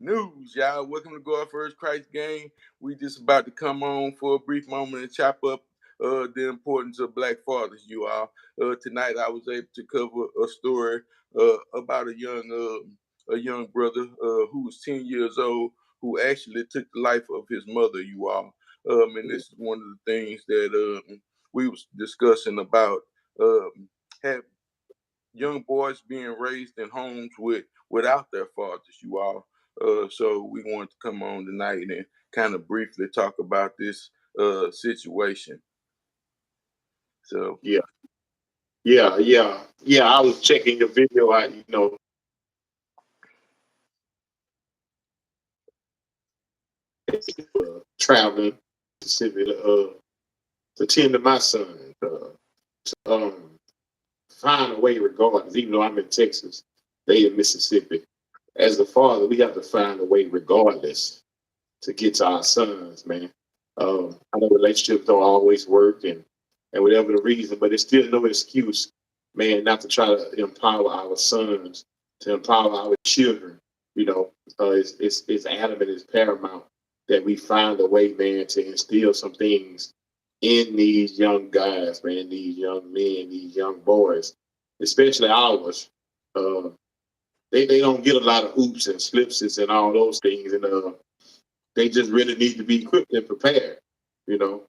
news, y'all. Welcome to God First Christ Gang. We just about to come on for a brief moment and chop up the importance of black fathers, you all. Tonight I was able to cover a story about a young brother who was 10 years old who actually took the life of his mother, you all. And this is one of the things that we was discussing about have young boys being raised in homes without their fathers, you all. So we wanted to come on tonight and kind of briefly talk about this situation. So Yeah, yeah. I was checking the video out, traveling Mississippi to tend to my son. Um, Find a way regardless, even though I'm in Texas, they in Mississippi. As the father, we have to find a way regardless to get to our sons, man. I know relationships don't always work and whatever the reason, but it's still no excuse, man, not to try to empower our sons, to empower our children. It's adamant, it's paramount that we find a way, man, to instill some things in these young guys, man, these young men, these young boys, especially ours. Uh, they don't get a lot of oops and slips and all those things, and they just really need to be equipped and prepared, you know.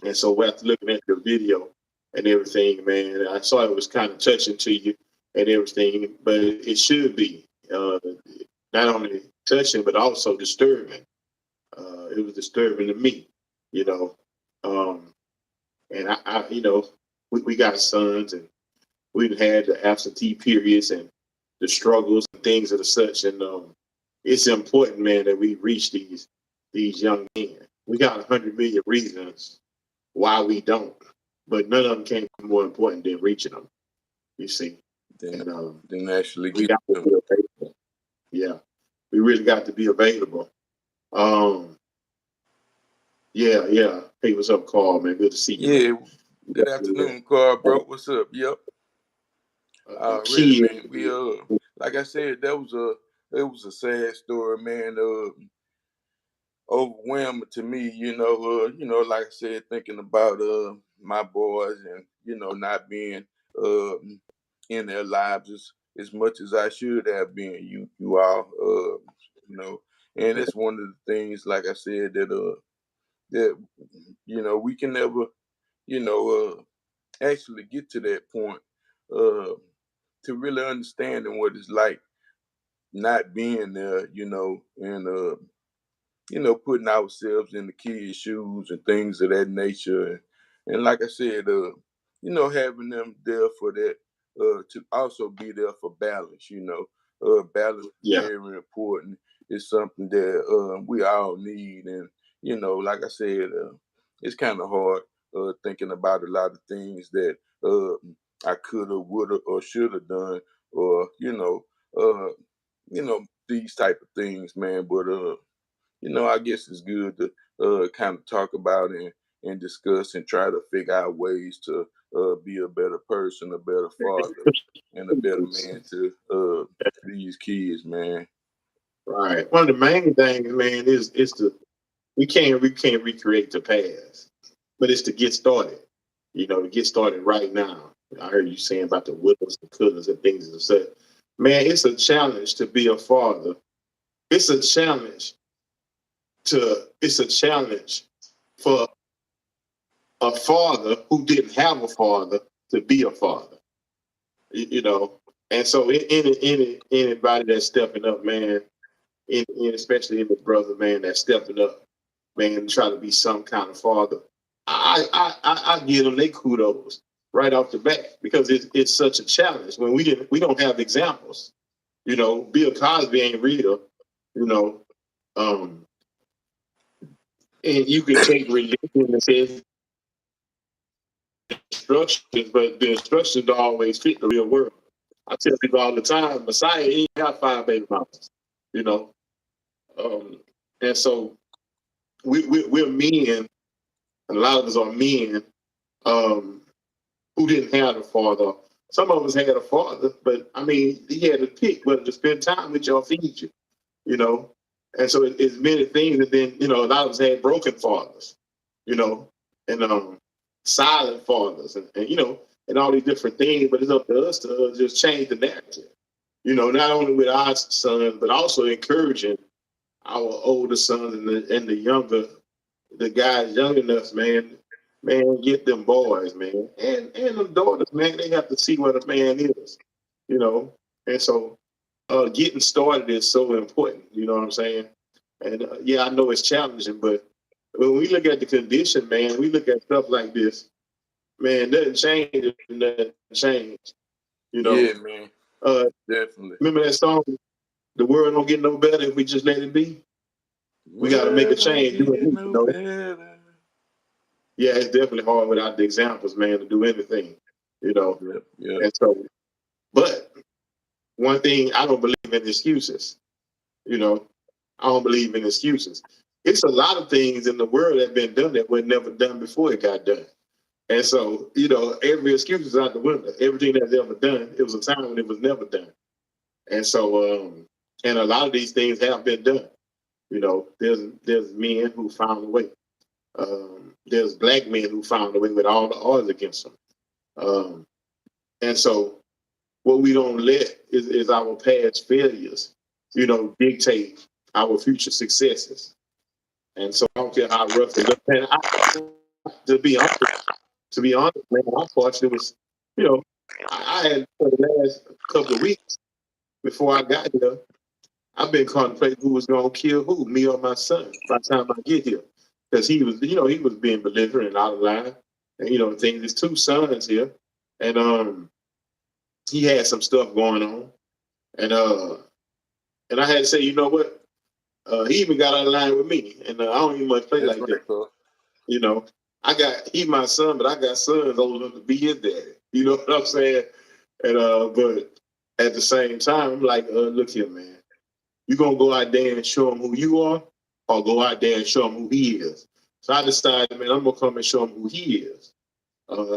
And so after looking at the video and everything, man, I saw it was kind of touching to you and everything, but it should be not only touching but also disturbing. It was disturbing to me, you know. Um, and we got sons and we've had the absentee periods and the struggles and things of the such. And it's important, man, that we reach these young men. We got 100 million reasons why we don't, but none of them can be more important than reaching them. You see, then, and then actually we get got to them. be available. Yeah, we really got to be available. Um, yeah. Hey, what's up, Carl? Man, good to see you, Yeah. man. Good afternoon, Carl, bro. What's up? Yep. A Ready, key. man. We like I said, it was a sad story, man. Overwhelming to me, like I said, thinking about my boys and not being uh, in their lives as much as I should have been. You all, and it's one of the things, like I said, that we can never you know actually get to that point uh, to really understanding what it's like not being there, and putting ourselves in the kids' shoes and things of that nature. And like I said, having them there for that, to also be there for balance, balance is Yeah, very important. It's something that we all need. And, like I said, it's kind of hard thinking about a lot of things that I could have, would have, or should have done, or, these type of things, man. But, I guess it's good to kind of talk about and discuss and try to figure out ways to be a better person, a better father, and a better man to these kids, man. right. One of the main things, man, is to we can't recreate the past, but it's to get started. To get started right now. I heard you saying about the widows and cousins and things of such. Man, it's a challenge to be a father. It's a challenge it's a challenge for a father who didn't have a father to be a father. You know. And so anybody that's stepping up, man, especially in the brother, man, that's stepping up, man, try to be some kind of father. I give them they kudos right off the bat because it's such a challenge when we don't have examples. Bill Cosby ain't real, you know. Um, and you can take religion and say instructions, but the instructions don't always fit the real world. I tell people all the time, Messiah ain't got 5 baby mamas, you know. Um, and so we're men, and a lot of us are men um, who didn't have a father. Some of us had a father, but I mean, he had to pick whether to spend time with you or feed you. you know. And so it's many things. And then, you know, a lot of us had broken fathers, you know, and silent fathers and you know, and all these different things. But it's up to us to just change the narrative, you know, not only with our sons, but also encouraging our older sons and the younger, the guys young enough, man, get them boys, man, and them daughters, man. They have to see what a man is, you know. And so, getting started is so important. You know what I'm saying? And yeah, I know it's challenging, but when we look at the condition, man, we look at stuff like this, man. Nothing changes, nothing change. You Yeah, know. man. Uh, Definitely. remember that song? The world don't get no better if we just let it be. We got to make a Well, don't change. Do it, get you no know. better. Yeah, it's definitely hard without the examples, man, to do anything. You know. Yep, yep. And so, but one thing, I don't believe in excuses. You know, I don't believe in excuses. It's a lot of things in the world that have been done that were never done before it got done. And so, you know, every excuse is out the window. Everything that's ever done, it was a time when it was never done. And so, and a lot of these things have been done. You know, there's men who found a way. There's black men who found a way with all the odds against them. And so, what we don't let is our past failures, you know, dictate our future successes. And so, I don't care how rough it looks. And to be honest, man, I thought it was, you know, I had for the last couple of weeks before I got here, I've been contemplating who was going to kill who, me or my son, by the time I get here. Because he was, you know, he was being belligerent and out of line. And, you know, things, his two sons here. And he had some stuff going on. And I had to say, you know what? He even got out of line with me. And I don't even much play That's like right, that. bro. You know, he my son, but I got sons old enough to be his daddy. You know what I'm saying? And but at the same time, I'm like, look here, man. You gonna go out there and show him who you are, or go out there and show him who he is. So I decided, man, I'm gonna come and show him who he is.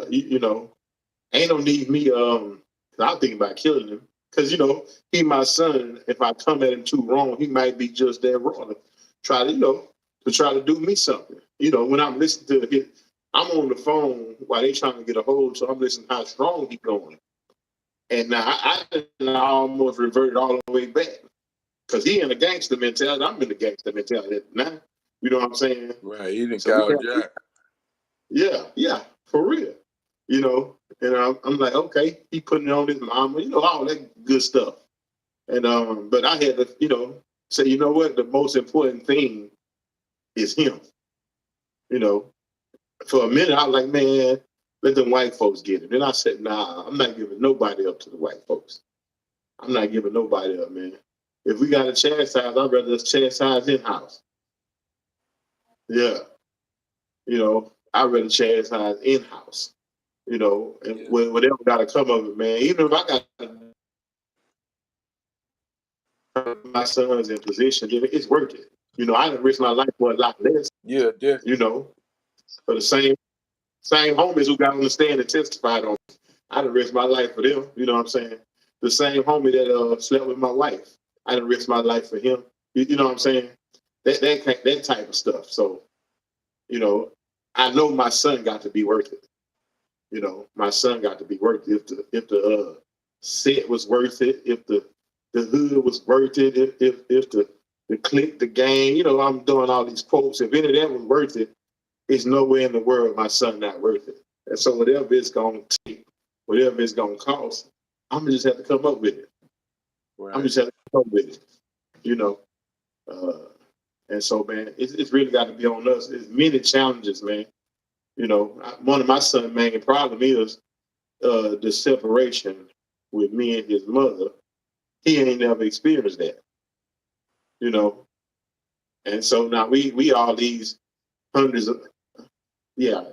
You know, ain't no need me. Cause I'm thinking about killing him. Cause you know, he my son. If I come at him too wrong, he might be just that wrong. Try to, you know, to try to do me something. You know, when I'm listening to it, I'm on the phone while they trying to get a hold, so I'm listening how strong he going. And now I almost reverted all the way back. Cause he in the gangster mentality, I'm in the gangster mentality now. You know what I'm saying? Right, he didn't So we call got, Jack. yeah, for real. You know, and I'm like, okay, he putting it on his mama, you know, all that good stuff. And but I had to, you know, say, you know what, the most important thing is him. You know, for a minute I was like, man, let them white folks get it. Then I said, nah, I'm not giving nobody up to the white folks. I'm not giving nobody up, man. If we got to chastise, I'd rather us chastise in house. Yeah, you know, I'd rather chastise in house. You know, and Yeah. whatever got to come of it, man. Even if I got my sons in position, it's worth it. You know, I done risked my life for a lot less. Yeah, definitely. You know, for the same homies who got on the stand and testified on, I done risked my life for them. You know what I'm saying? The same homie that slept with my wife, I done risked my life for him. You know what I'm saying? That type of stuff. So, you know, I know my son got to be worth it. You know, my son got to be worth it. If the set was worth it, if the hood was worth it, if the click, the game, you know, I'm doing all these quotes. If any of that was worth it, it's nowhere in the world my son not worth it. And so whatever it's gonna take, whatever it's gonna cost, I'm gonna just have to come up with it. Right. I'm just have to come up with it. You know. And so, man, it's really got to be on us. There's many challenges, man. You know, one of my son's main problem is the separation with me and his mother. He ain't never experienced that, you know. And so now we all these hundreds of, yeah,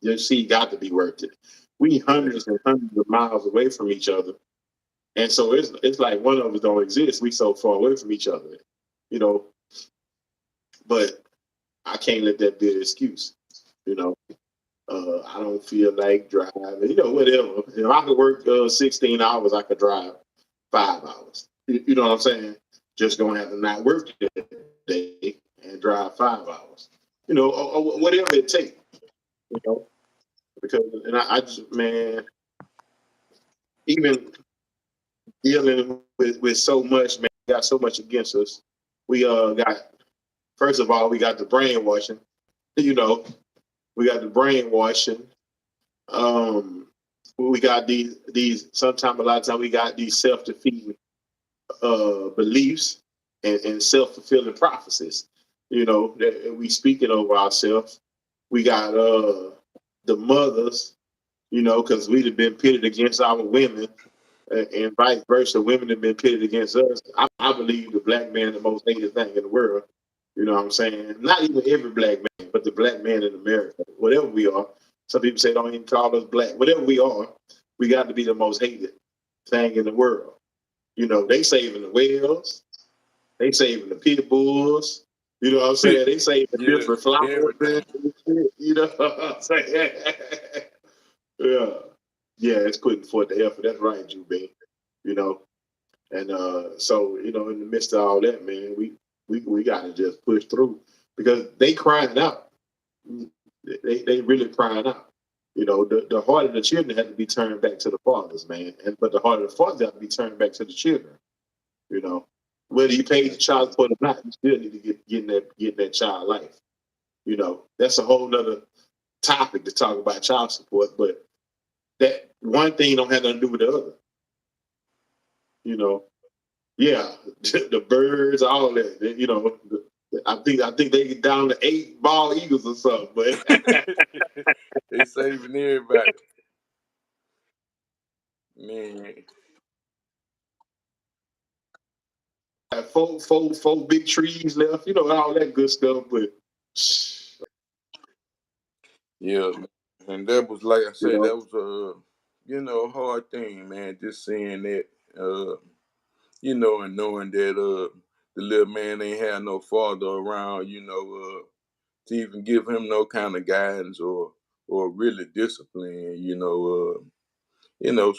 your seed got to be worth it. We hundreds and hundreds of miles away from each other. And so it's like one of us don't exist. We so far away from each other, you know. But I can't let that be an excuse, you know. I don't feel like driving, you know, whatever. If I could work 16 hours, I could drive 5 hours. You know what I'm saying? just gonna have to not work that day and drive 5 hours, or whatever it takes, because and I just, man, even dealing with so much, man, we got so much against us. We got, first of all, we got the brainwashing, we got the brainwashing. We got these sometimes, a lot of time we got these self-defeating beliefs and self-fulfilling prophecies, that we speaking over ourselves. We got the mothers, because we'd have been pitted against our women, and vice versa. Women have been pitted against us. I believe the black man is the most hated thing in the world. You know what I'm saying? Not even every black man, but the black man in America, whatever we are. Some people say don't even call us black. Whatever we are, we got to be the most hated thing in the world. They saving the whales, they saving the pit bulls. You know what I'm saying? They saving the different flowers. You know what I'm saying? Yeah. Yeah, it's putting forth the effort. That's right, Jubin. And so, in the midst of all that, man, we gotta just push through, because they crying out. They really crying out. The heart of the children had to be turned back to the fathers, man. But the heart of the fathers had to be turned back to the children. Whether you pay the child support or not, you still need to get that child life. That's a whole nother topic to talk about child support, but that one thing don't have nothing to do with the other. Yeah, the birds, all that. I think they get down to 8 bald eagles or something, but they saving everybody. Man. Four big trees left, all that good stuff, but yeah, and that was, like I said, that was a hard thing, man. Just saying that, and knowing that the little man ain't had no father around, to even give him no kind of guidance or really discipline,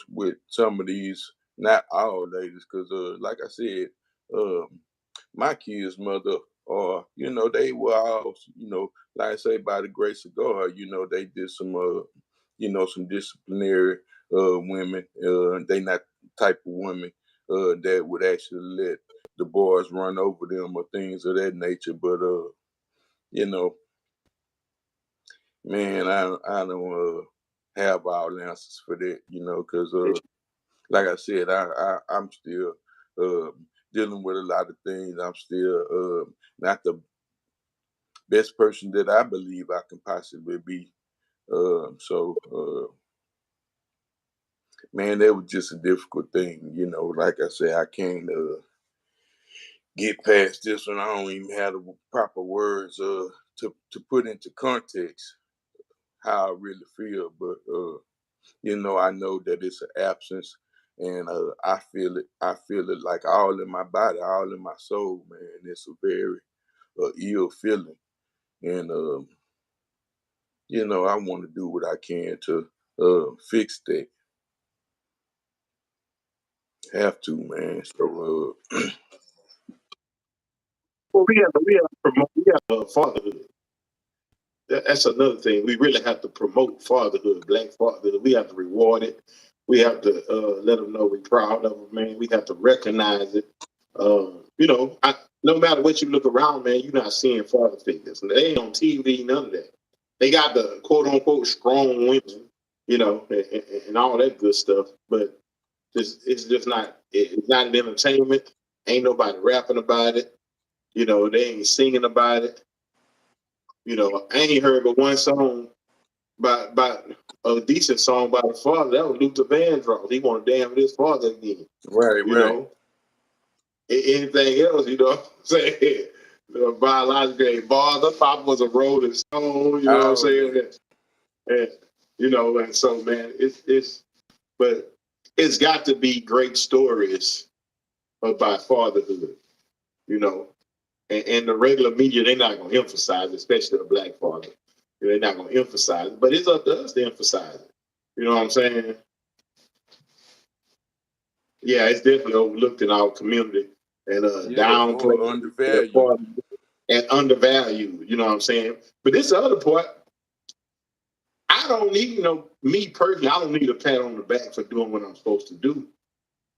with some of these, not all ladies, because like I said, my kids' mother, or they were all, like I say, by the grace of God, they did some some disciplinary women. They not the type of women that would actually let the boys run over them or things of that nature. But man, I don't have all the answers for that, because like I said, I'm still dealing with a lot of things. I'm still not the best person that I believe I can possibly be. Man, that was just a difficult thing, Like I said, I can't get past this one. I don't even have the proper words to put into context how I really feel, but I know that it's an absence, and I feel it. I feel it like all in my body, all in my soul, man. It's a very ill feeling, and I want to do what I can to fix that. Have to, man. So we have to promote. We have fatherhood. That's another thing. We really have to promote fatherhood, black fatherhood. We have to reward it. We have to let them know we're proud of them, man. We have to recognize it. No matter what you look around, man, you're not seeing father figures. They ain't on TV, none of that. They got the quote unquote strong women, and all that good stuff. But it's just not. It's not an entertainment. Ain't nobody rapping about it. They ain't singing about it. I ain't heard but one song by a decent song by the father. That was Luther Vandross. He wanted to damn his father again. right. Anything else, I'm saying? Biologically bother. Papa was a Rolling Stone, what I'm saying? And so, man, but it's got to be great stories about fatherhood, And the regular media, they're not going to emphasize, especially a black father. They're not going to emphasize it, but it's up to us to emphasize it. You know what I'm saying? Yeah, it's definitely overlooked in our community. and Yeah, downplay or their undervalued. part and undervalue. You know what I'm saying? But this other part, I don't need, me personally, I don't need a pat on the back for doing what I'm supposed to do.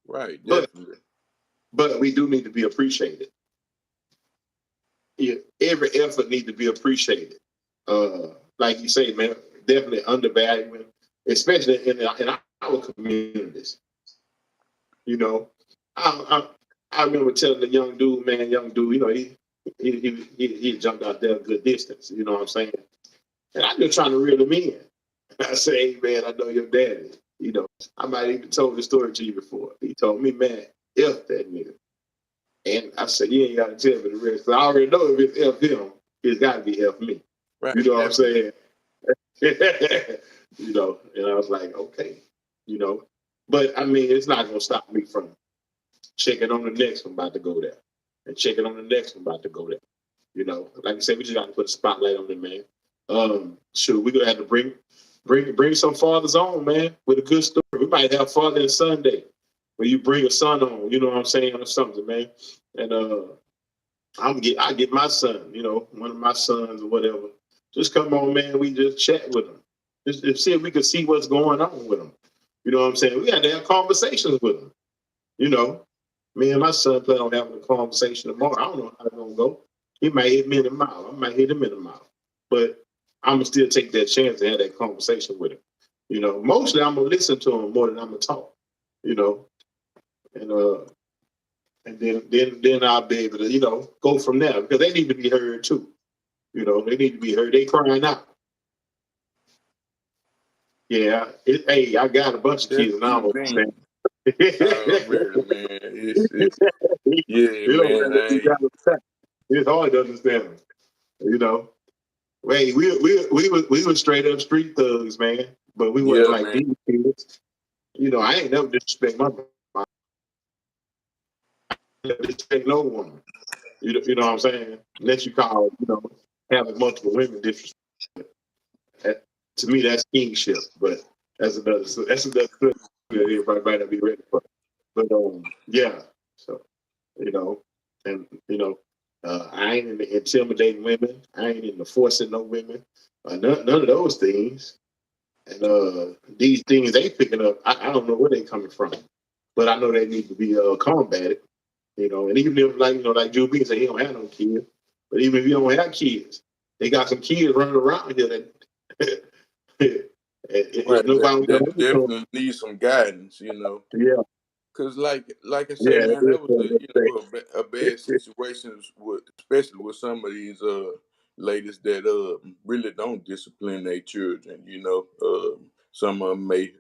Right, But definitely. we do need to be appreciated. Yeah, every effort needs to be appreciated. Like you say, man, definitely undervaluing, especially in our communities. You know, I remember telling the young dude, he jumped out there a good distance. You know what I'm saying? And I'm just trying to reel him in. I say, hey, man, I know your daddy. I might even told the story to you before. He told me, man, F that nigga. And I said, you ain't got to tell me the rest. I already know if it's F him, it's got to be F me. Right, You know what I'm definitely. saying? And I was like, okay, But I mean, it's not gonna stop me from checking on the next one about to go there, and checking on the next one about to go there. Like I said, we just got to put a spotlight on it, man. Sure, we're gonna have to bring some fathers on, man, with a good story. We might have Father and Sunday, where you bring a son on, you know what I'm saying, or something, man. And I get my son, one of my sons or whatever. Just come on, man. We just chat with him. Just see if we can see what's going on with him. You know what I'm saying? We got to have conversations with him. Me and my son plan on having a conversation tomorrow. I don't know how it's gonna go. He might hit me in the mouth. I might hit him in the mouth. But I'm gonna still take that chance to have that conversation with him. Mostly I'm gonna listen to him more than I'm gonna talk. You know, and then I'll be able to go from there because they need to be heard too. They need to be heard. They crying out. Yeah, hey, I got a bunch of That's kids a now. good thing. Already, man. It's yeah, You don't man. let you got to. It's hard to understand them. Wait, we were straight up street thugs, man. But we wasn't Yeah, like man. these kids. I ain't never disrespect my I never disrespect no woman. You know what I'm saying? Unless you call, having multiple women disrespect. That, to me, that's kingship. But that's another story that everybody might not be ready for. But yeah. So you know, and I ain't into intimidating women. I ain't into forcing no women. None of those things. And these things they picking up, I don't know where they coming from, but I know they need to be combated. And even if like Joe B said, he don't have no kids, but even if you don't have kids, they got some kids running around here that Right. nobody That knows. definitely needs some guidance, Yeah, Cause like I say, yeah, man, that was a it bad situation with, especially with some of these ladies that really don't discipline their children. Some of them may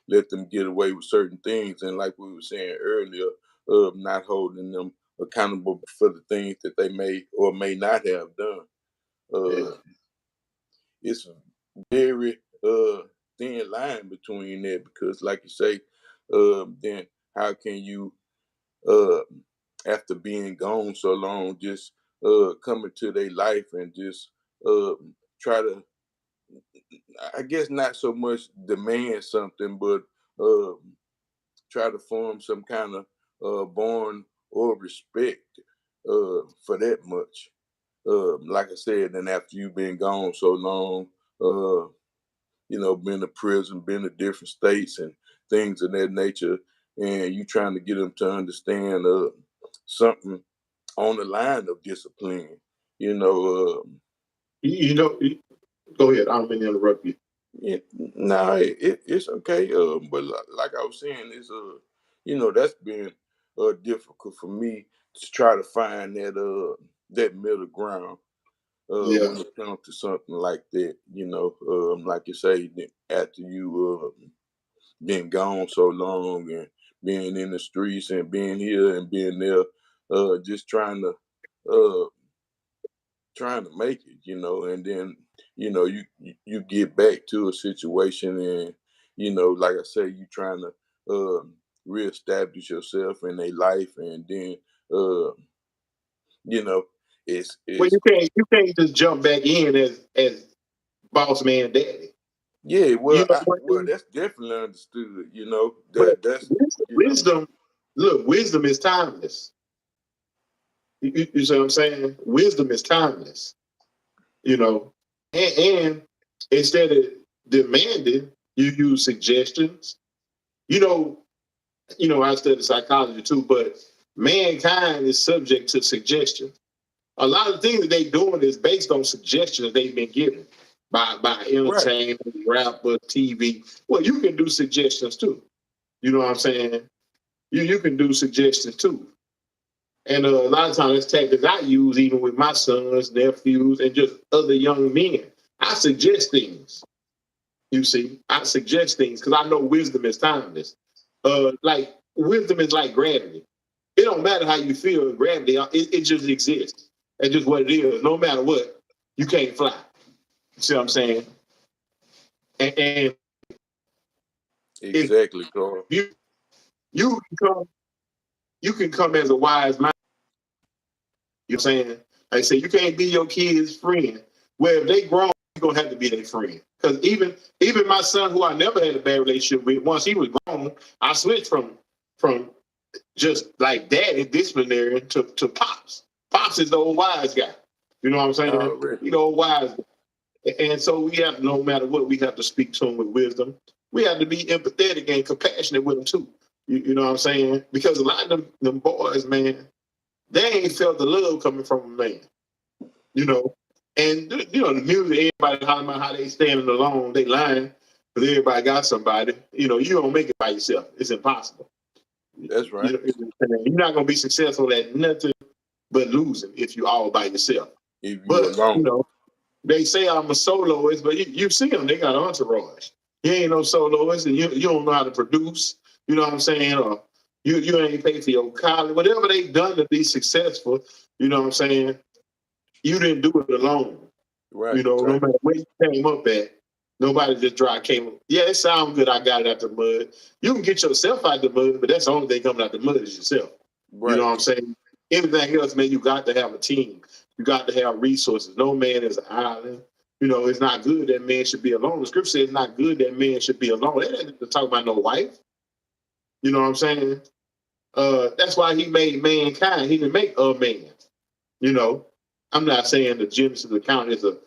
let them get away with certain things, and like we were saying earlier, not holding them accountable for the things that they may or may not have done. yeah. Uh, it's a very thin line between that because, like you say, then how can you, uh, after being gone so long, just come into their life and just uh, try to, I guess, not so much demand something, but uh, try to form some kind of bond or respect for that much. Like I said, then after you've been gone so long, uh, been to prison, been to different states and things of that nature, and you trying to get them to understand something on the line of discipline. You know, You know, go ahead. I don't mean to interrupt you. nah, it's okay. But like I was saying, it's that's been difficult for me to try to find that middle ground Yeah. when it comes to something like that. Like you say, after you been gone so long and being in the streets and being here and being there, just uh trying to make it, and then you get back to a situation and like I say, you trying to reestablish yourself in a life and then uh you know it's Well, it's you can't just jump back in as boss man daddy. yeah, You well know what I mean? that's definitely understood, But that's wisdom, look, wisdom is timeless. You see what I'm saying? Wisdom is timeless, you know. And instead of demanding, you use suggestions. You know, I study psychology too, but mankind is subject to suggestion. A lot of things that they doing is based on suggestions they've been given by entertainment, rapper, TV. Well, you can do suggestions too. You know what I'm saying? You can do suggestions too. And a lot of times, that's tactics I use even with my sons, nephews, and just other young men. I suggest things. You see, I suggest things because I know wisdom is timeless. Like wisdom is like gravity. It don't matter how you feel. Gravity, it just exists. That's just what it is. No matter what, you can't fly. You see what I'm saying? And exactly, Carl. You can come as a wise man. You know what I'm saying? Like I say, you can't be your kid's friend. Well, if they grown, you're gonna have to be their friend. Because even my son, who I never had a bad relationship with, once he was grown, I switched from just like daddy disciplinary to pops. Pops is the old wise guy. You know what I'm saying? You know, wise. And so we have, no matter what, we have to speak to him with wisdom. We have to be empathetic and compassionate with them too. You know what I'm saying? Because a lot of them boys, man, they ain't felt the love coming from a man. You know, and you know the music, everybody hollering about how they standing alone, they lying, because everybody got somebody. You know, you don't make it by yourself. It's impossible. That's right. You're not gonna be successful at nothing but losing if you all by yourself. If you're alone. You know, they say I'm a soloist, but you see them, they got an entourage. You ain't no soloist, and you don't know how to produce. You know what I'm saying? Or you ain't paid for your college. Whatever they done to be successful, you know what I'm saying? You didn't do it alone. Right. You know, no matter where you came up at, nobody just dry came up. Yeah, it sounds good. I got it out the mud. You can get yourself out the mud, but that's the only thing coming out the mud is yourself. Right. You know what I'm saying? Everything else, man, you got to have a team. You got to have resources. No man is an island. You know, it's not good that man should be alone. The scripture says it's not good that man should be alone. They didn't talk about no wife. You know what I'm saying? That's why he made mankind. He didn't make a man. You know, I'm not saying the Genesis account is an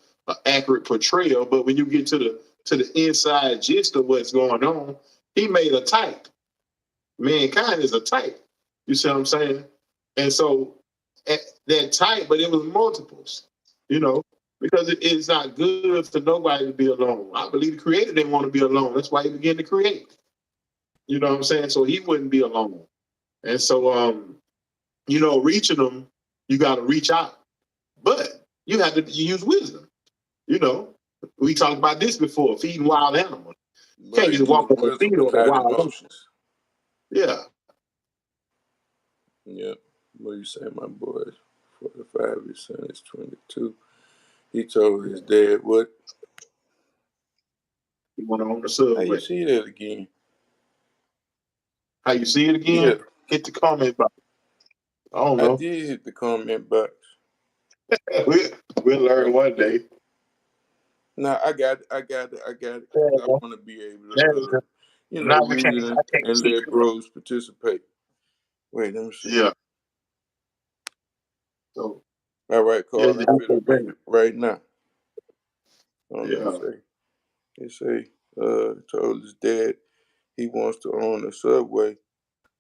accurate portrayal, but when you get to the inside gist of what's going on, he made a type. Mankind is a type. You see what I'm saying? And so that type, but it was multiples. You know, because it's not good for nobody to be alone. I believe the Creator didn't want to be alone. That's why he began to create. You know what I'm saying? So he wouldn't be alone. And so, you know, reaching them, you got to reach out. But you have to use wisdom. You know, we talked about this before, feeding wild animals. You can't just walk up the field with wild emotions. Yeah. Yep. What you say, my boy? 45, his son is 22. He told his dad what? He went on the subway. How you see that again? How you see it again? Yeah. Hit the comment box. I don't know. I did hit the comment box. We'll learn one day. No, I got it. I want to be able to, you know, read and let bros participate. Wait, let me see. Yeah. So. All right, Carl. Yeah, I'm finna right now. Yeah. He say, told his dad he wants to own a Subway.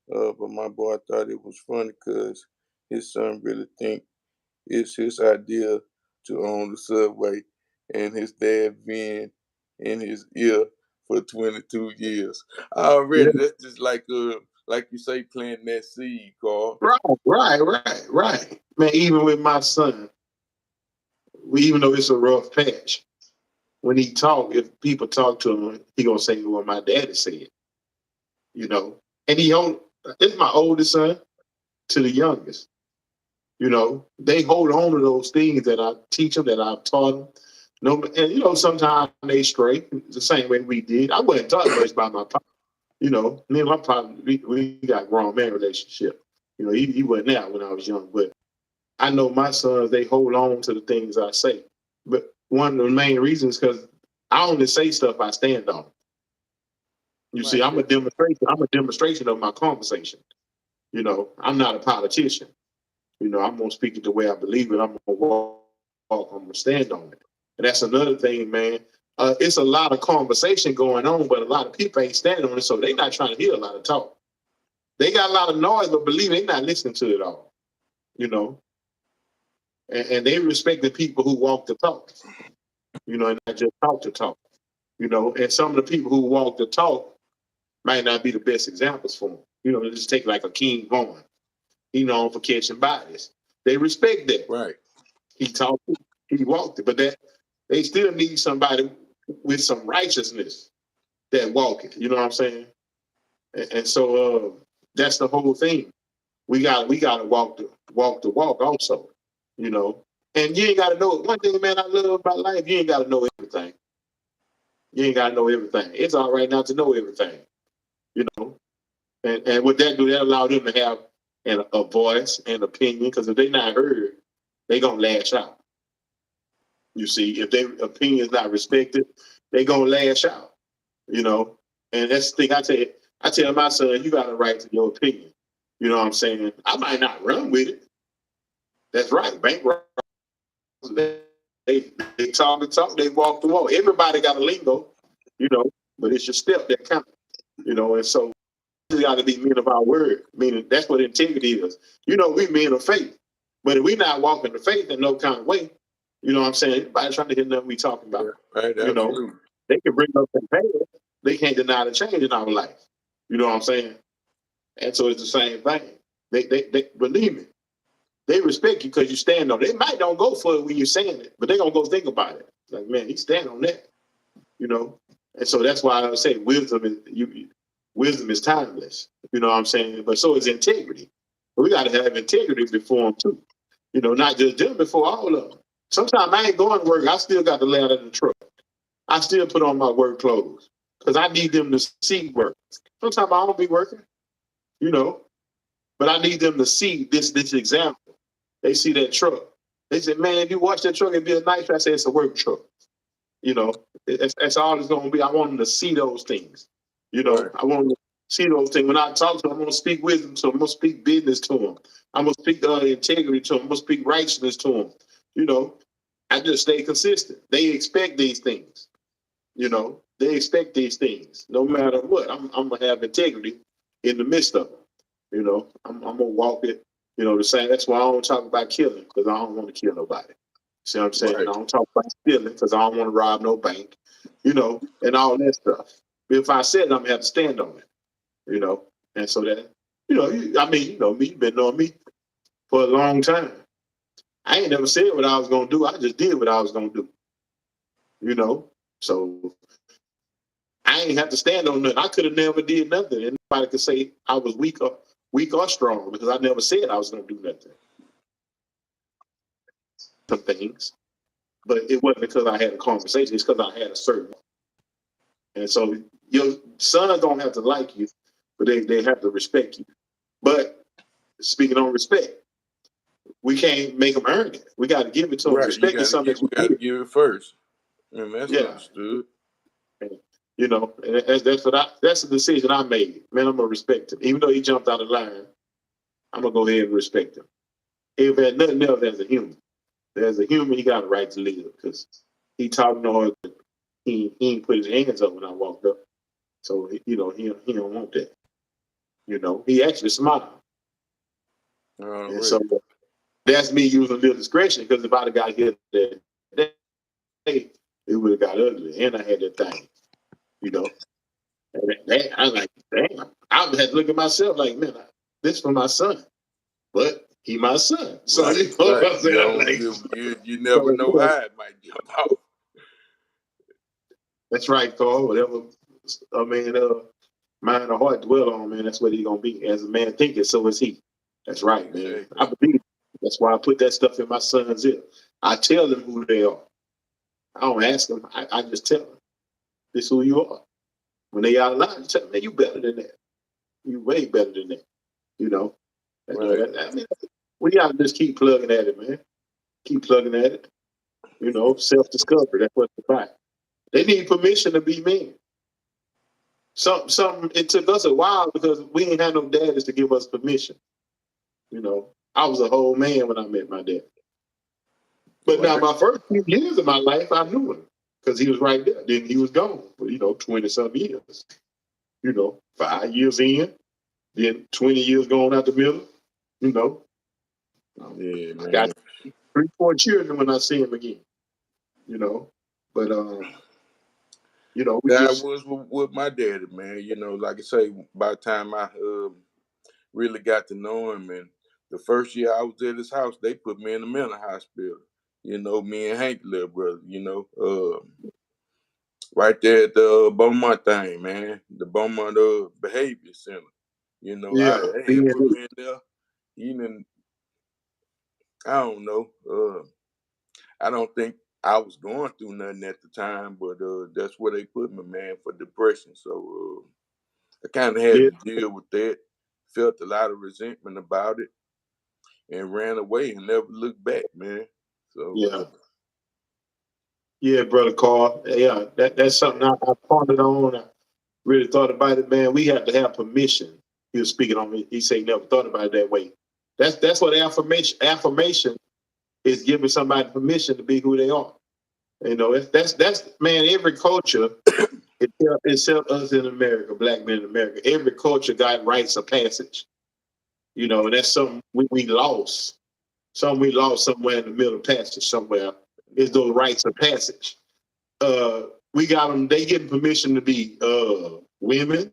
But my boy thought it was funny because his son really think it's his idea to own the Subway, and his dad been in his ear for 22 years. Already, that's just like you say, planting that seed, Carl. Right. Man, even with my son, even though it's a rough patch, when he talk, if people talk to him, he gonna say what my daddy said. You know, and this is my oldest son to the youngest. You know, they hold on to those things that I teach them, that I've taught them. No, and you know, sometimes they stray the same way we did. I wasn't taught much by my pop. You know, me and my pop, we got grown man relationship. You know, he wasn't there when I was young, but I know my sons, they hold on to the things I say. But one of the main reasons, because I only say stuff I stand on. You see, I'm a demonstration of my conversation. You know, I'm not a politician. You know, I'm gonna speak it the way I believe it. I'm gonna walk, I'm gonna stand on it. And that's another thing, man. It's a lot of conversation going on, but a lot of people ain't standing on it, so they're not trying to hear a lot of talk. They got a lot of noise, but believe me, they're not listening to it all. You know, and they respect the people who walk the talk. You know, and not just talk the talk. You know, and some of the people who walk the talk might not be the best examples for them. You know, just take like a King Vaughn. He known for catching bodies. They respect that. Right. He talked it, he walked it, but that they still need somebody with some righteousness that walk it. You know what I'm saying? And so that's the whole thing. We got to walk the walk also. You know, and you ain't got to know one thing, man. I love about life. You ain't got to know everything. You ain't got to know everything. It's all right not to know everything. You know, and with that, do that allow them to have a voice and opinion? Because if they not heard, they gonna lash out. You see, if their opinion is not respected, they gonna lash out. You know, and that's the thing I tell my son, you got a right to your opinion. You know what I'm saying? I might not run with it. That's right. Bank robbers, they talk the talk, they walk the walk. Everybody got a lingo, you know, but it's your step that counts. You know, and so we got to be men of our word, meaning that's what integrity is. You know, we men of faith, but if we not walking the faith in no kind of way, you know what I'm saying? Anybody trying to hear nothing we talking about. Yeah, right, you know, they can bring up the pain. They can't deny the change in our life. You know what I'm saying? And so it's the same thing. They believe me. They respect you because you stand on it. They might don't go for it when you're saying it, but they're gonna go think about it. Like, man, he stand on that. You know? And so that's why I say wisdom is timeless. You know what I'm saying? But so is integrity. But we gotta have integrity before them too. You know, not just them, before all of them. Sometimes I ain't going to work. I still got to lay out in the truck. I still put on my work clothes because I need them to see work. Sometimes I don't be working, you know, but I need them to see this example. They see that truck. They say, man, if you watch that truck, it'd be a nice truck. I say, it's a work truck. You know, that's all it's going to be. I want them to see those things. You know, right. I want them to see those things. When I talk to them, I'm going to speak wisdom to them. I'm going to speak business to them. I'm going to speak integrity to them. I'm going to speak righteousness to them. You know, I just stay consistent. They expect these things. You know, they expect these things no matter what. I'm going to have integrity in the midst of them. You know, I'm going to walk it, you know, the same. That's why I don't talk about killing, because I don't want to kill nobody. See what I'm saying? Right. I don't talk about stealing because I don't want to rob no bank, you know, and all that stuff. If I said it, I'm going to have to stand on it, you know. And so that, you know, I mean, you know me, you've been knowing me for a long time. I ain't never said what I was going to do. I just did what I was going to do, you know. So I ain't have to stand on nothing. I could have never did nothing. And nobody could say I was weak or strong because I never said I was going to do nothing. Some things. But it wasn't because I had a conversation. It's because I had a certain. And so your sons don't have to like you, but they have to respect you. But speaking on respect, we can't make them earn it. We got to give it to them. Right. Respect is something we got to give it first. And that's understood. And, you know, and that's a decision I made. Man, I'm gonna respect him. Even though he jumped out of line, I'm gonna go ahead and respect him. If there's nothing else as a human. As a human, he got a right to live because he talked noise. He ain't put his hands up when I walked up. So, you know, he don't want that. You know, he actually smiled. And so that's me using a little discretion because if I'd have got here that day, it would have got ugly. And I had that thing, you know. And I was like, damn. I had to look at myself like, man, this for my son. But he my son. So right, you know right. what I'm saying? You, like, you never know how it might jump out. That's right, Carl. Whatever mind or heart dwell on, man, that's what he's gonna be. As a man thinketh, so is he. That's right, man. Exactly. I believe. That's why I put that stuff in my son's ear. I tell them who they are. I don't ask them. I just tell them, this is who you are. When they out of line, tell them, man, you better than that. You way better than that. You know. Right. I mean, we gotta just keep plugging at it, man. Keep plugging at it. You know, self-discovery. That's what it's about. They need permission to be men. Something it took us a while because we ain't had no daddies to give us permission. You know, I was a whole man when I met my dad. But now my first few years of my life, I knew him because he was right there. Then he was gone for 20-some years. 5 years in, then 20 years going out the middle. Yeah, man. I got 3-4 children when I see him again. But we that was with my daddy, man. Like I say, by the time I really got to know him, and the first year I was at his house, they put me in the mental hospital. Me and Hank, little brother. Right there at the Beaumont thing, man, the Beaumont Behavior Center. They had put me in there. Even I don't know. I don't think I was going through nothing at the time, but that's where they put me, man, for depression. So I kind of had to deal with that. Felt a lot of resentment about it, and ran away and never looked back, man. So yeah, brother Carl. Yeah, that's something I pondered on. I really thought about it, man. We have to have permission. He was speaking on me. He said he never thought about it that way. That's what affirmation is, giving somebody permission to be who they are. That's man. Every culture, except us in America, black men in America, every culture got rites of passage. And that's something we lost. Something we lost somewhere in the middle passage somewhere is those rites of passage. We got them. They getting permission to be women.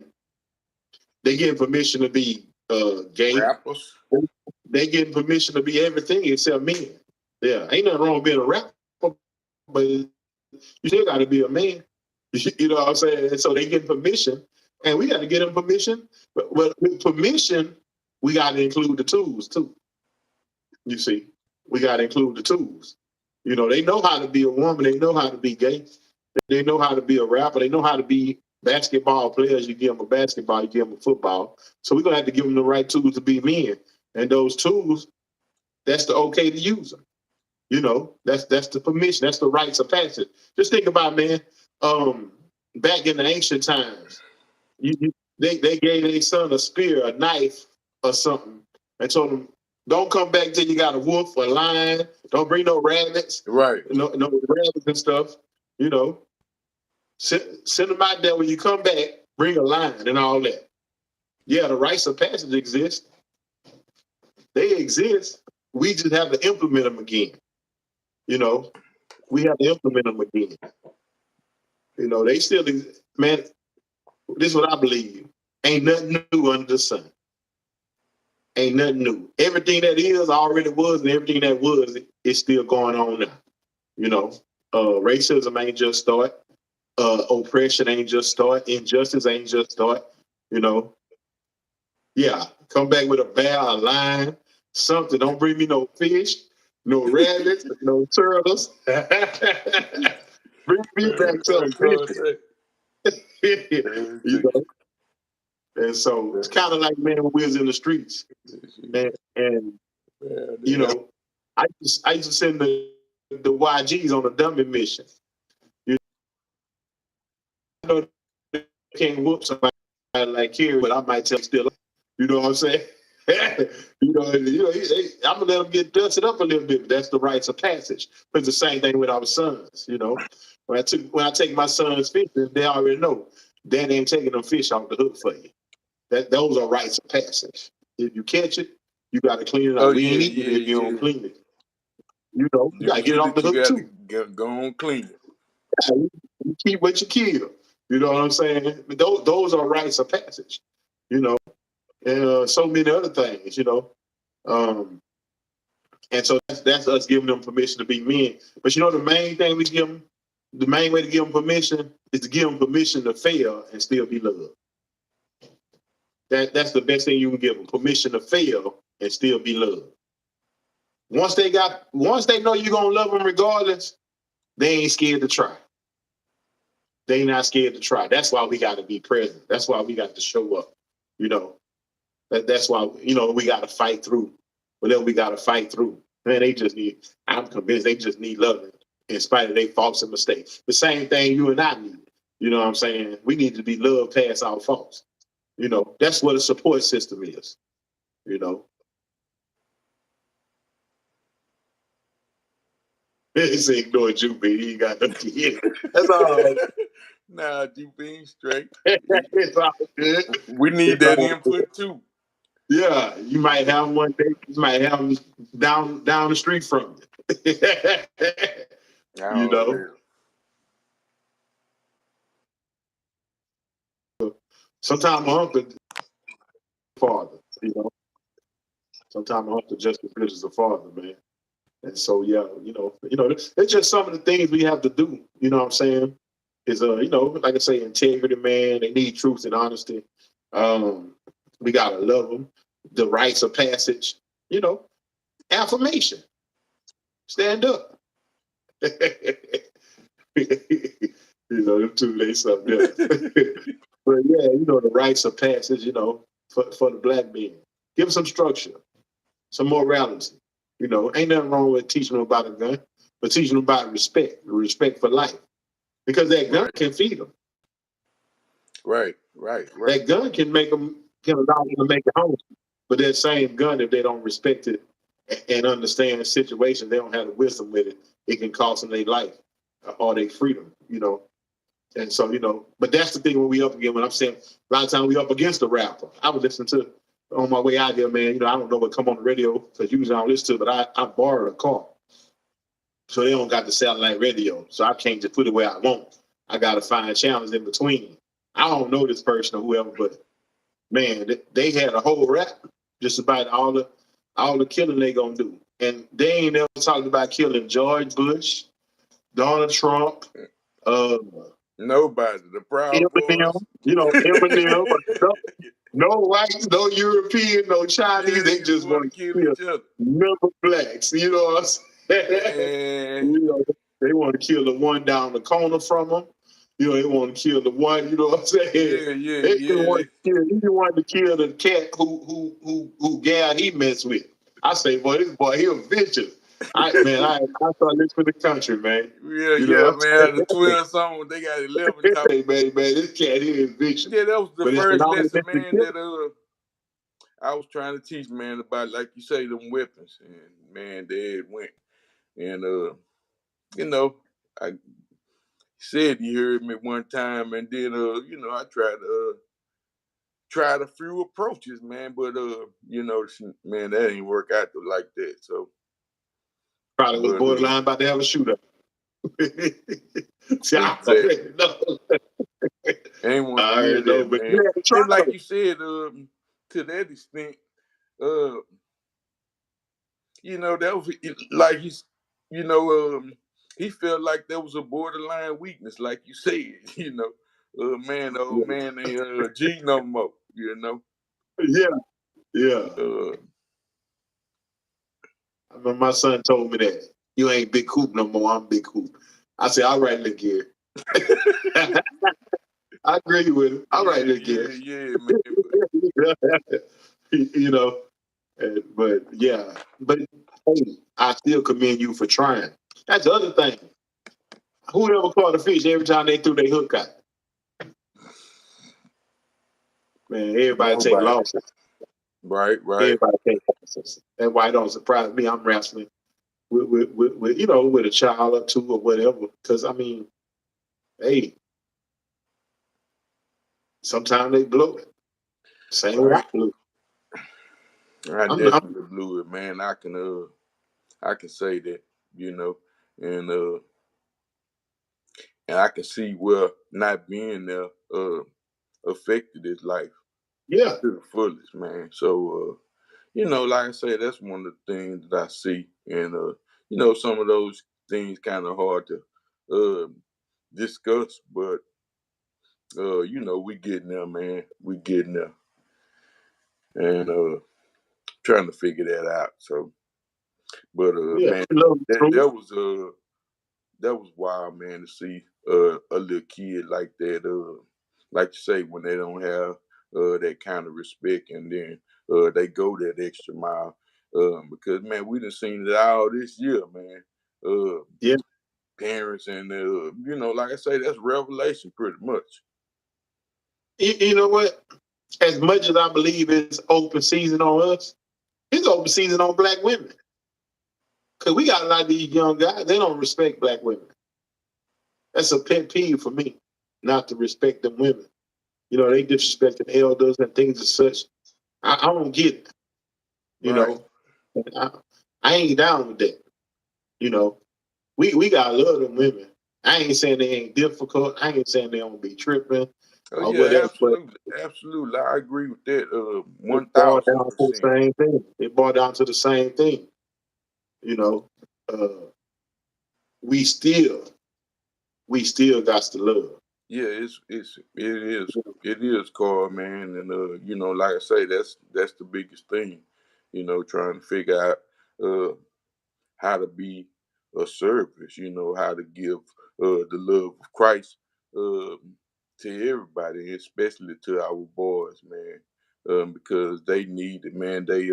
They getting permission to be gay. rappers. They getting permission to be everything except men. Yeah, ain't nothing wrong with being a rapper, but you still got to be a man. You know what I'm saying? And so they get permission, and we got to get them permission. But with permission, we got to include the tools too. You see, we got to include the tools. They know how to be a woman. They know how to be gay. They know how to be a rapper. They know how to be basketball players. You give them a basketball, you give them a football. So we're gonna have to give them the right tools to be men. And those tools, that's the okay to use them. That's the permission. That's the rites of passage. Just think about, man. Back in the ancient times, they gave their son a spear, a knife, or something, and told him, "Don't come back till you got a wolf, a lion. Don't bring no rabbits, right? No rabbits and stuff. Send them out there when you come back. Bring a lion and all that." Yeah, the rites of passage exist. They exist. We just have to implement them again. We have to implement them again. They still, man, this is what I believe. Ain't nothing new under the sun. Ain't nothing new. Everything that is already was, and everything that was is still going on now. Racism ain't just start. Oppression ain't just start. Injustice ain't just start. Yeah, come back with a bear, a lion, something. Don't bring me no fish, no rabbits, no turtles. Bring me back something. And so it's kind of like, man, when we was in the streets, and I used to send the YGs on a dummy mission. They can't whoop somebody like here, but I might tell them still. You know what I'm saying? I'm gonna let them get dusted up a little bit. But that's the rites of passage. But it's the same thing with our sons. When I take my sons fishing, they already know Dad ain't taking them fish off the hook for you. Those are rites of passage. If you catch it, you got to clean it up. We ain't eating it if you don't clean it. You got to get it off the hook too. Go on, clean it. You keep what you kill. You know what I'm saying? But those are rites of passage. And so many other things. And so that's us giving them permission to be men. But the main thing we give them, the main way to give them permission is to give them permission to fail and still be loved. That's the best thing you can give them, permission to fail and still be loved. Once they know you're gonna love them regardless, they ain't scared to try. They not scared to try. That's why we got to be present. That's why we got to show up. That's why we got to fight through whatever we got to fight through. Man, I'm convinced they just need loving in spite of their faults and mistakes. The same thing you and I need. You know what I'm saying? We need to be loved past our faults. That's what a support system is. It's ignore Jupiter. He ain't got no kid. That's all. Nah, Jubinee's straight. It's all good. We need It's that all input too. Yeah, you might have one day. You might have them down the street from you. You know. Sometimes my uncle father. You know. Sometimes my uncle just as good as a father, man. And so yeah, it's just some of the things we have to do. You know what I'm saying? Is like I say, integrity, man. They need truth and honesty. We gotta love them. The rites of passage. Affirmation. Stand up. Them two, they something else. But yeah, the rites of passage, for the black men. Give them some structure, some morality. Ain't nothing wrong with teaching them about a gun, but teaching them about respect for life. Because that gun can feed them. Right. That gun can allow them to make it home. But that same gun, if they don't respect it and understand the situation, they don't have the wisdom with it, it can cost them their life or their freedom, And so, but that's the thing when we up again, when I'm saying a lot of times we up against the rapper. I was listening to, on my way out here, man, I don't know what come on the radio, because usually I don't listen to it, but I borrowed a car. So they don't got the satellite radio. So I can't just put it where I want. I got to find channels in between. I don't know this person or whoever, but man, they had a whole rap just about all the killing they gonna do. And they ain't never talked about killing George Bush, Donald Trump, nobody, the Proud Eminem, Boys. Eminem, no whites, no European, no Chinese. They just want to kill each other. Never blacks. You know what I'm saying? They want to kill the one down the corner from them. They want to kill the one. You know what I'm saying? Yeah. They want to kill the cat who gal he messed with. I say, boy, this boy, he a vicious. I thought this for the country, man. Man. The 12 songs, they got 11 Hey, man, this cat here is vicious. Yeah, that was the first lesson, man, that I was trying to teach, man, about, like you say, them weapons. And, man, there it went. And, I said he heard me one time, and then, I tried a few approaches, man, but, man, that ain't work out like that, so. Probably was borderline about to have a shooter. See, I already know. Ain't want to hear that, man. Yeah, and like you said, to that extent, that was like he felt like there was a borderline weakness, like you said, man, old man ain't G no more, Yeah. I remember my son told me that. You ain't Big Hoop no more, I'm Big Hoop. I said, all right, look here. I agree with him. All right, look here. Yeah, man. But hey, I still commend you for trying. That's the other thing. Who ever caught a fish every time they threw their hook out? Man, everybody take losses. Right. Everybody take losses. That's why it don't surprise me. I'm wrestling with a child or two or whatever. Because I mean, hey, sometimes they blow it. Same way I blew. I definitely blew it, man. I can say that, and I can see where not being there affected his life. Yeah. To the fullest, man. So like I say, that's one of the things that I see. And some of those things kind of hard to discuss, but we getting there, man. We getting there. And trying to figure that out. So but man, that was wild, man, to see a little kid like that, like you say, when they don't have that kind of respect, and then they go that extra mile. Because man, we done seen it all this year, man. Parents and like I say, that's revelation pretty much. You know what? As much as I believe it's open season on us, it's open season on black women. Because we got a lot of these young guys, they don't respect black women. That's a pet peeve for me, not to respect them women. You know, they disrespecting elders and things as such. I don't get it. You Right. know, I ain't down with that. You know, we gotta love them women. I ain't saying they ain't difficult. I ain't saying they don't be tripping Oh or yeah, whatever, but absolutely, absolutely. I agree with that. it One boiled thousand down to the percent. same thing. It boiled down to the same thing. You know, uh, we still got to love. Yeah, it is, Carl, man, and you know, like I say, that's the biggest thing. You know, trying to figure out how to be a service. You know, how to give the love of Christ uh, to everybody, especially to our boys, man, because they need it, man. They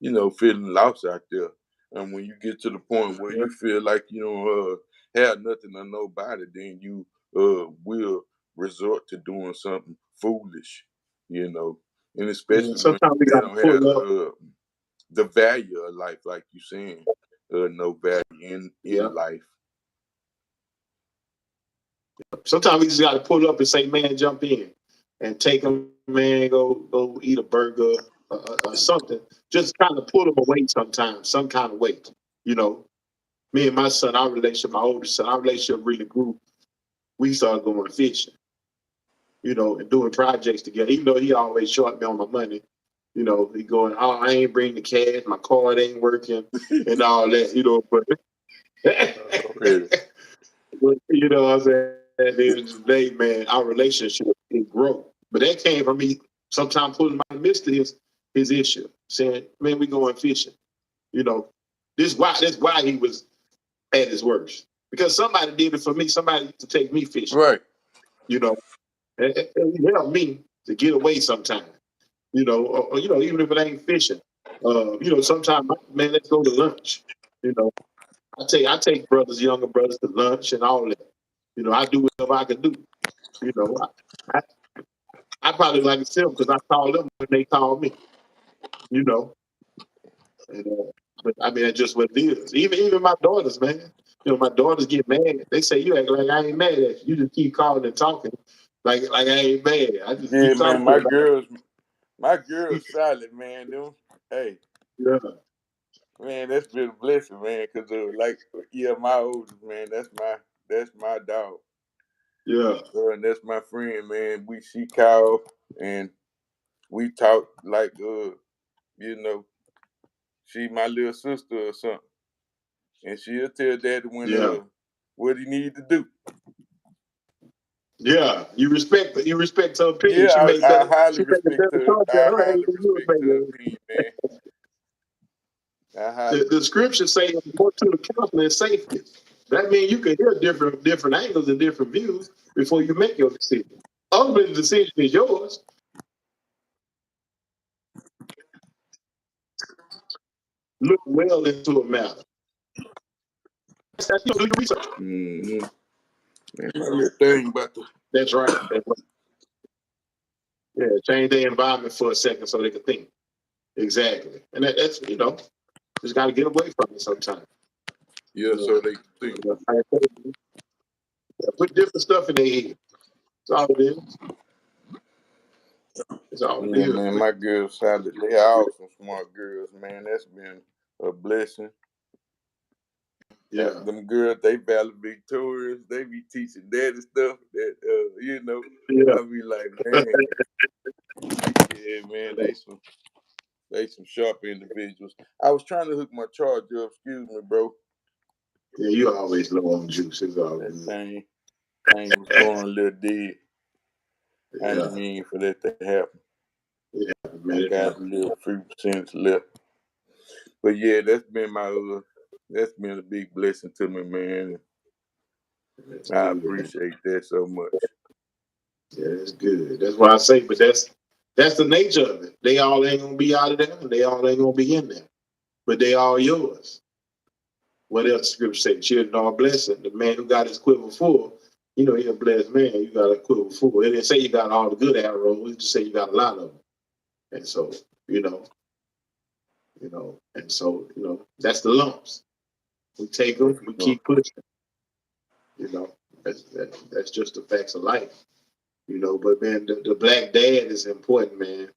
you know, feeling lost out there. And when you get to the point where Yeah. you feel like you don't have nothing or nobody, then you will resort to doing something foolish, you know. And Yeah. especially when Sometimes we they got to don't pull have up. the value of life, like you saying, no value Yeah. in life. Sometimes we just got to pull up and say, "Man, jump in," and take them, man, go eat a burger or something. Just kind of pull them away sometimes, some kind of way. You know, me and my son, our relationship, my oldest son, our relationship really grew. We started going fishing, you know, and doing projects together. Even though he always short me on my money, you know, he going, "Oh, I ain't bring the cash, my card ain't working," and all that, you know. But, Really. but you know, what I'm saying, at the end of the day, man, our relationship it grow. But that came from me sometimes putting my midst of his issue, saying, "Man, we going fishing." You know, this why he was at his worst because somebody did it for me. Somebody used to take me fishing. Right. You know, and it helped me to get away sometimes. You know, or, you know, even if it ain't fishing, you know, sometimes, man, let's go to lunch. You know, I take brothers, younger brothers to lunch and all that. You know, I do whatever I can do. You know, I, I probably like it simple because I call them when they call me. You know, and, but I mean, that's just what it is. Even my daughters, man. You know, my daughters get mad. They say, "You act like I ain't mad at you. You just keep calling and talking, like I ain't mad. I just Yeah, keep man. talking to My you." girls solid, man. Them. Hey, Yeah, man, that's been a blessing, man. Cause like, yeah, my oldest man, that's my dog. yeah, And that's my friend, man. She called and we talk like you know, she my little sister or something. And she'll tell daddy when yeah. what he need to do. Yeah, you respect her opinion. Yeah, She made I better. highly She made a respect better her. choice than I her age highly than you respect her made. opinion, man. I highly The respect scripture say more to the counselor is safety. That means you can hear different angles and different views before you make your decision. Ultimately, the decision is yours. Look well into a matter. Do your research. Mm-hmm. Man, my little thing about the That's right. That's right. Yeah, change their environment for a second so they can think. Exactly. And that's you know, just got to get away from it sometimes. yeah, You so they think. know, put different stuff in their head. That's all it is. That's all it Yeah, is. man, my girls solid. They all some smart girls, man. That's been a blessing. Yeah. Them girls, they valedictorians. They be teaching daddy stuff that you know. Yeah. I be like, man, yeah, man, they some sharp individuals. I was trying to hook my charger up. Excuse me, bro. Yeah, you always low on juice. It's all That good. thing was going a little dead. I didn't Yeah. mean for that to happen. Yeah, I man, it got a happens. little few percent left. But yeah, that's been a big blessing to me, man. That's I good, man. appreciate that so much. Yeah, that's good. That's why I say, but that's the nature of it. They all ain't gonna be out of there, and they all ain't gonna be in there. But they all yours. What else the scripture say? Children are blessed. The man who got his quiver full, you know, he a blessed man. You got a quiver full. It didn't say you got all the good arrows. It just say you got a lot of them. And so, you know, you know. And so, you know, that's the lumps. We take them, we keep pushing, you know. That's just the facts of life, you know. But man, the black dad is important, man.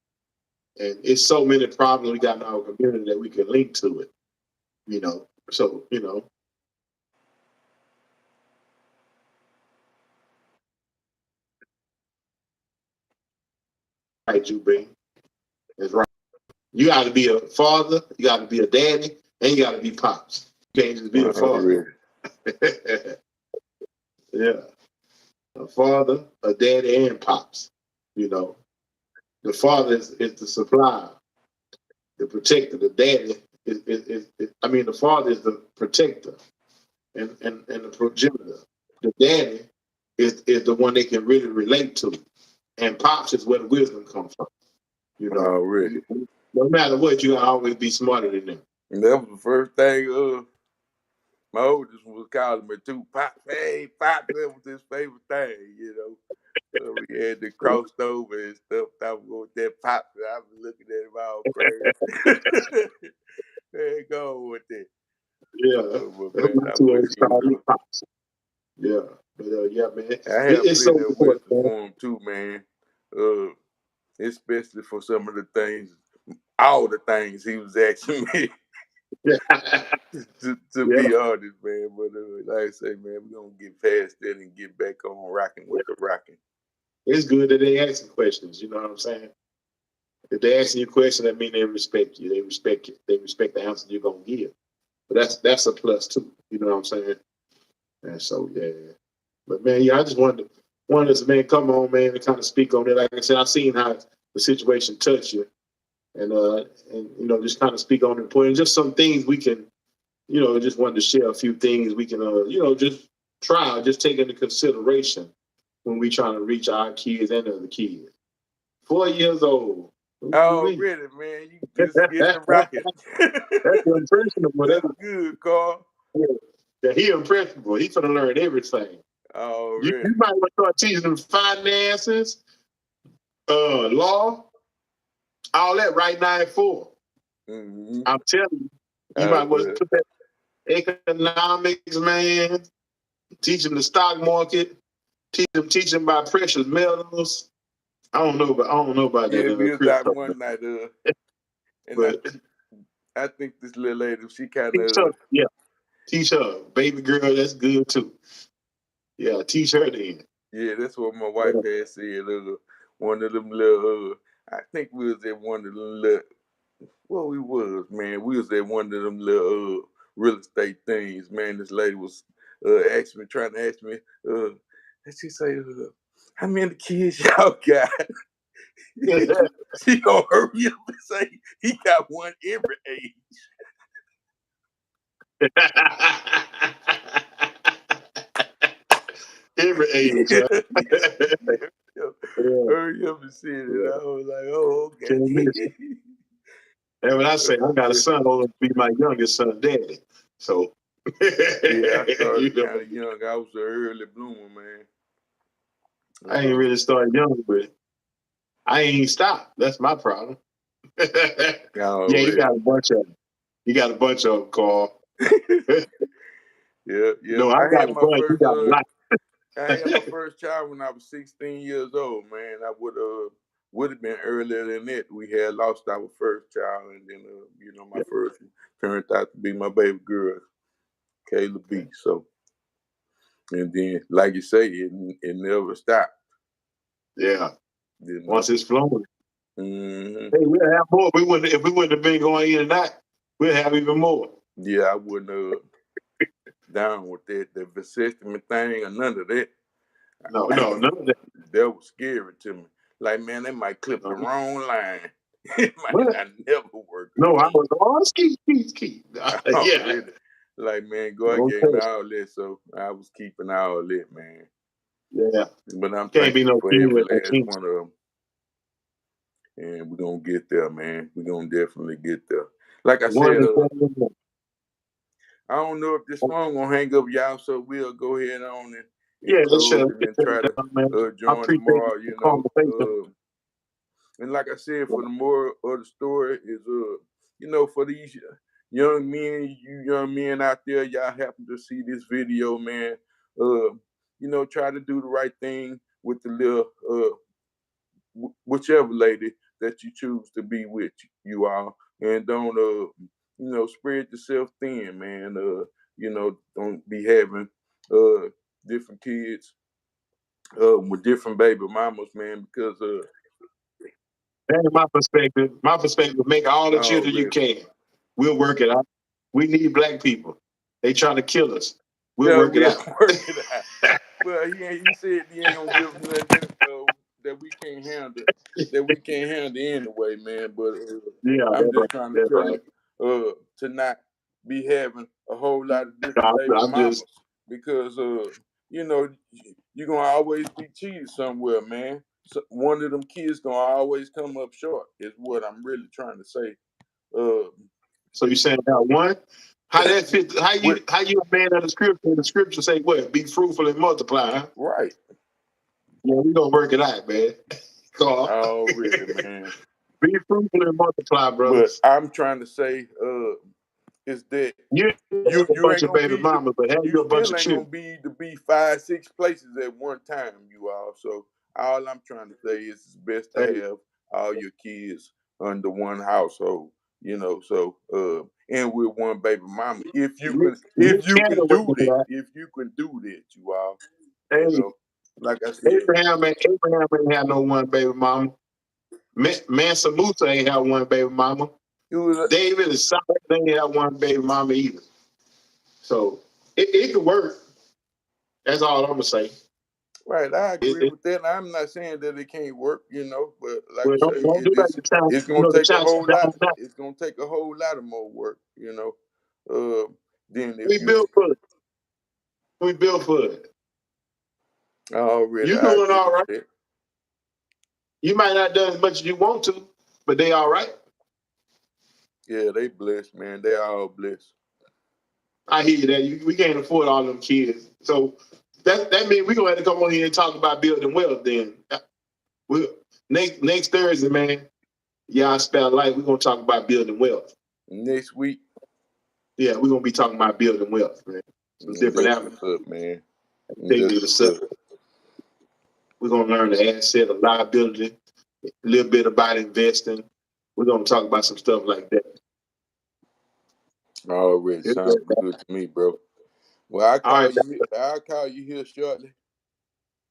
And it's so many problems we got in our community that we can link to it, you know. So, you know, right, you bring is right. You got to be a father, you got to be a daddy, and you got to be pops. You can't just be a father. Yeah, a father, a daddy, and pops. You know, the father is the supplier, the protector. The daddy is I mean, the father is the protector and the progenitor. The daddy is the one they can really relate to, and pops is where the wisdom comes from. You know, already. No matter what, you gotta always be smarter than them. And that was the first thing. My oldest was calling me too. Pop, hey, Pop, that was his favorite thing, you know. So we had to cross over and stuff. I was going with that Pop. I was looking at him all crazy. There you go with that. Yeah, But man, I wish he was. pops. Yeah, but yeah, man, I have it's so plenty of wisdom important, for him too, man. Especially for some of the things, all the things he was asking me. to be honest, man. But like I say, man, we're gonna get past that and get back on rocking with the rocking. It's good that they asking questions, you know what I'm saying? If they asking you a question, that means they respect you. They respect you. They respect the answer you're gonna give. But that's a plus too. You know what I'm saying? And so yeah. But man, yeah, I just wanted to man, come on, man, and kind of speak on it. Like I said, I've seen how the situation touched you, and you know, just kind of speak on it. And just some things we can, you know, just wanted to share a few things we can, you know, just take into consideration when we trying to reach our kids and other kids. 4 years old. Already, man, you just get the rocket. That's impressionable. That's good, Carl. Yeah, he impressionable. He's gonna learn everything. You might want to start teaching them finances, law, all that right now at 4. Mm-hmm. I'm telling you, you might want to put that economics, man. Teach them the stock market. Teach them about precious metals. I don't know about that. Yeah, we was out one night, and but I think this little lady, she kind of teach her, baby girl. That's good too. Yeah, teach her then. Yeah, that's what my wife had said. One of them little, I think we was at one of them little, well, we was, man. We was at one of them little real estate things, man. This lady was trying to ask me, and she say, how many kids y'all got? She gonna hurry up and say, he got one every age. Every age. Yeah. Hurry up and see it. And I was like, oh, okay. And when I say I got a son, I want to be my youngest son, daddy. So yeah, I started kind of young. I was an early bloomer, man. I ain't really started young, but I ain't stopped. That's my problem. Yeah, you got a bunch of them. You got a bunch of them, Carl. Yeah. No, I got a bunch. You got a lot. I had my first child when I was 16 years old, man. I would have been earlier than that. We had lost our first child, and then my first one turned out to be my baby girl, Kayla B. So, and then, like you say, it never stopped. Yeah. Once it's flowing. Mm-hmm. Hey, we'll have more. If we wouldn't have been going in and out, we'll have even more. Yeah, I wouldn't have down with that, the vasectomy thing or none of that. No, none of that. That was scary to me. Like, man, they might clip the wrong line. It might not never work. No, I was all ski. Yeah. Really. Like, man, God gave me all that, so I was keeping all that, man. Yeah. But I'm Can't be no for every last one of them. And we're going to get there, man. We're going to definitely get there. Like I said, I don't know if this phone going to hang up, y'all, so we'll go ahead on and close and then try to join tomorrow, you know. And like I said, for the moral of the story is for these young men, you young men out there, y'all happen to see this video, man. Try to do the right thing with the little whichever lady that you choose to be with you all, and don't spread yourself thin, man. Don't be having different kids with different baby mamas, man, because That's my perspective. My perspective, make all the children you can. We'll work it out. We need black people. They trying to kill us. We'll work it out. Work it out. Well, he said he ain't gonna give us nothing that we can't handle. That we can't handle anyway, man. But Yeah, I'm that's just trying to right. tell That's you to not be having a whole lot of different right. baby I'm mamas, just because you're gonna always be cheated somewhere, man. So one of them kids gonna always come up short. Is what I'm really trying to say. so you saying that one? How that fit? How you With- a man of the scripture? The scripture say what? Be fruitful and multiply. Huh? right. Yeah, we gonna work it out, man. God. Already, man. Be fruitful and multiply, But brothers. I'm trying to say, is that You have a you bunch ain't of gonna baby be mamas, but have you you a bunch still of ain't gonna children? be 5-6 places at one time, you all. So all I'm trying to say is it's best to Hey, have all your kids under one household, so and with one baby mama. If you you, can you if you can can work do it that, out. if you can do that, you all, Hey, like I said. Abraham ain't had no one baby mama. Mansa Musa ain't had one baby mama. It was David and Solomon ain't had one baby mama either. So it could work. That's all I'm gonna say. right, I agree It, with that. I'm not saying that it can't work, but like well, I say, don't do like the child. it's You gonna know the take a child whole lot. down now. It's gonna take a whole lot of more work, than if We you built for it. We built for it. already. You I doing agree all with right. that. You might not done as much as you want to, but they all right. Yeah, they blessed, man. They all blessed. I hear that. We can't afford all them kids. So that means we're gonna have to come on here and talk about building wealth then. We next Thursday, man. Y'all spell life. We're gonna talk about building wealth. Next week, Yeah, we're gonna be talking about building wealth, man. Some different that's avenues. what's up, man. Take That's you to what's stuff. up. We're gonna learn the asset, the liability, a little bit about investing. We're gonna talk about some stuff like that. Already sounds good to me, bro. Well, All right. I'll call you here shortly.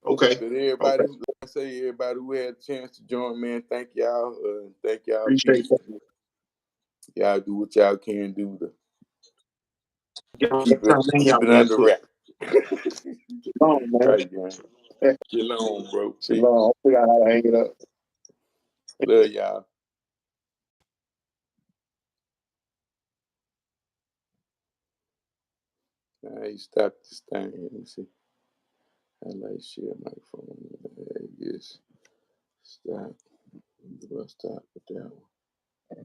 Okay. But everybody, like I say, everybody who had a chance to join, man, thank y'all. Thank y'all. Appreciate Peace. that. Y'all do what y'all can do to Next time, hang keep out, it man. under wrap. Shalom, man. Right, man. Shalom, bro. Peace. Shalom. I'll figure out how to hang it up. Love y'all. You stop this thing. Let me see. Highlight share microphone. Yes. Stop. Do I stop with that one?